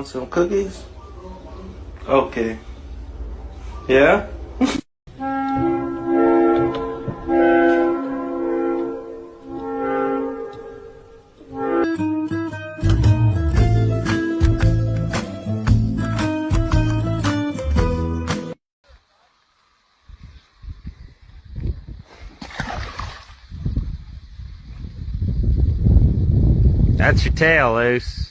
want some cookies? Okay. Yeah? That's your tail, Luce.